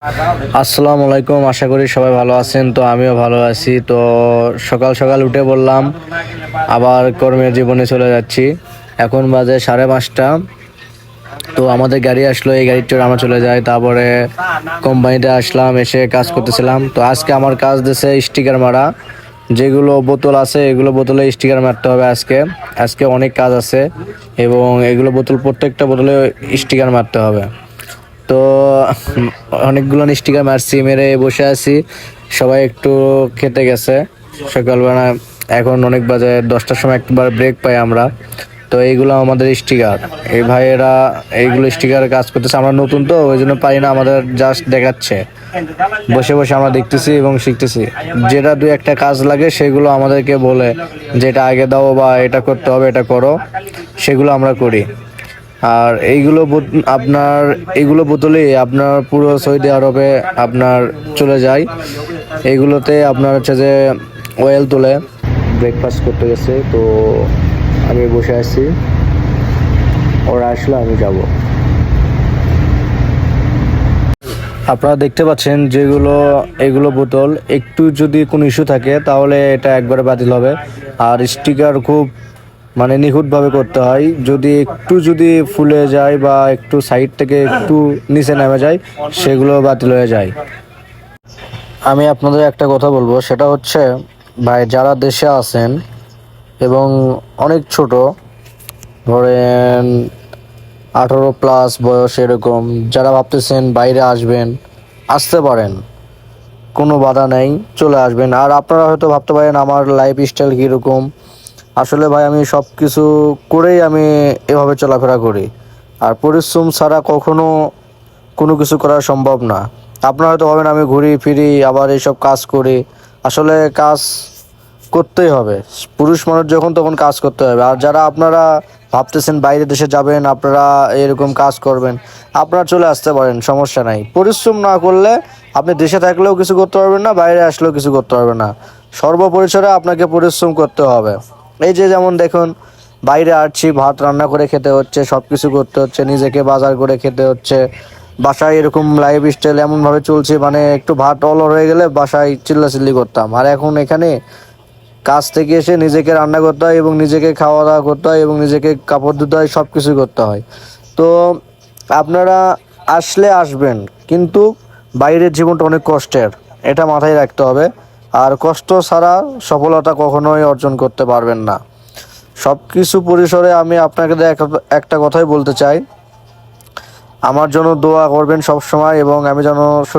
আসসালামু আলাইকুম, আশা করি সবাই ভালো আছেন। তো আমিও ভালো আছি। তো সকাল সকাল উঠে বললাম আবার কর্মের জীবনে চলে যাচ্ছি। এখন বাজে 5:30। তো আমাদের গাড়ি আসলো, এই গাড়ির চড়ে আমরা চলে যাই। তারপরে কোম্পানিতে আসলাম, এসে কাজ করতেছিলাম। তো আজকে আমার কাজ দিয়েছে স্টিকার মারা। যেগুলো বোতল আছে এগুলো বোতলে স্টিকার মারতে হবে। আজকে আজকে অনেক কাজ আছে এবং এগুলো বোতল, প্রত্যেকটা বোতলে স্টিকার মারতে হবে। তো অনেকগুলো স্টিকার মারছি, মেরে বসে আছি। সবাই একটু খেতে গেছে সকালবেলা। এখন অনেক বাজে 10টার সময় একবার ব্রেক পাই আমরা। তো এইগুলো আমাদের স্টিকার, এই ভাইয়েরা এইগুলো স্টিকার কাজ করতেছে। আমরা নতুন তো ওই জন্য পারি না, আমাদের জাস্ট দেখাচ্ছে। বসে বসে আমরা দেখতেছি এবং শিখতেছি। যেটা দুই একটা কাজ লাগে সেগুলো আমাদেরকে বলে, যেটা আগে দাও বা এটা করতে হবে, এটা করো, সেগুলো আমরা করি। আর এইগুলো বোতলে আপনার পুরো সৌদি আরবে আপনার চলে যায়। এইগুলোতে আপনার হচ্ছে যে অয়েল তোলে। ব্রেকফাস্ট করতে গেছে, তো আমি বসে আছি, ওরা আসলে আমি যাব। আপনারা দেখতে পাচ্ছেন যেগুলো এগুলো বোতল, একটু যদি কোনো ইস্যু থাকে তাহলে এটা একবারে বাতিল হবে। আর স্টিকার খুব নিখুঁতভাবে করতে হয়। যদি ফুলে যায় বা একটু সাইড থেকে একটু নিচে নেমে যায়, সেগুলো বাতিল হয়ে যায়। আমি আপনাদের একটা কথা বলবো, সেটা হচ্ছে ভাই, যারা দেশে আছেন এবং অনেক ছোট, ধরেন 18+ বয়স, এরকম যারা ভাবতেছেন বাইরে আসবেন, আসতে পারেন, কোনো বাধা নেই, চলে আসবেন। আর আপনারা হয়তো ভাবতে পারেন আমার লাইফ স্টাইল কীরকম। আসলে ভাই, আমি সব কিছু করেই আমি এভাবে চলাফেরা করি। আর পরিশ্রম ছাড়া কখনো কোনো কিছু করা সম্ভব না। আপনারা হয়তো ভাবেন আমি ঘুরি ফিরি আবার এইসব কাজ করি। আসলে কাজ করতেই হবে। পুরুষ মানুষ যখন তখন কাজ করতে হবে। আর যারা আপনারা ভাবতেছেন বাইরে দেশে যাবেন, আপনারা এরকম কাজ করবেন, আপনারা চলে আসতে পারেন, সমস্যা নাই। পরিশ্রম না করলে আপনি দেশে থাকলেও কিছু করতে পারবেন না, বাইরে আসলেও কিছু করতে পারবেন না। সর্বপরিসরে আপনাকে পরিশ্রম করতে হবে। এই যে যেমন দেখুন, বাইরে আসছি, ভাত রান্না করে খেতে হচ্ছে, সব কিছু করতে হচ্ছে, নিজেকে বাজার করে খেতে হচ্ছে। বাসায় এরকম লাইফ স্টাইল এমনভাবে চলছে, একটু ভাত অলর হয়ে গেলে বাসায় চিল্লাচিল্লি করতাম। আর এখন এখানে কাজ থেকে এসে নিজেকে রান্না করতে হয় এবং নিজেকে খাওয়া দাওয়া করতে হয় এবং নিজেকে কাপড় ধুতে হয়, সব কিছুই করতে হয়। তো আপনারা আসলে আসবেন, কিন্তু বাইরের জীবনটা অনেক কষ্টের, এটা মাথায় রাখতে হবে। আর কষ্ট ছাড়া সফলতা কখনোই অর্জন করতে পারবেন না। সব কিছু পরিসরে আমি আপনাকে একটা কথাই বলতে চাই, আমার জন্য দোয়া করবেন সব সময় এবং আমি যেন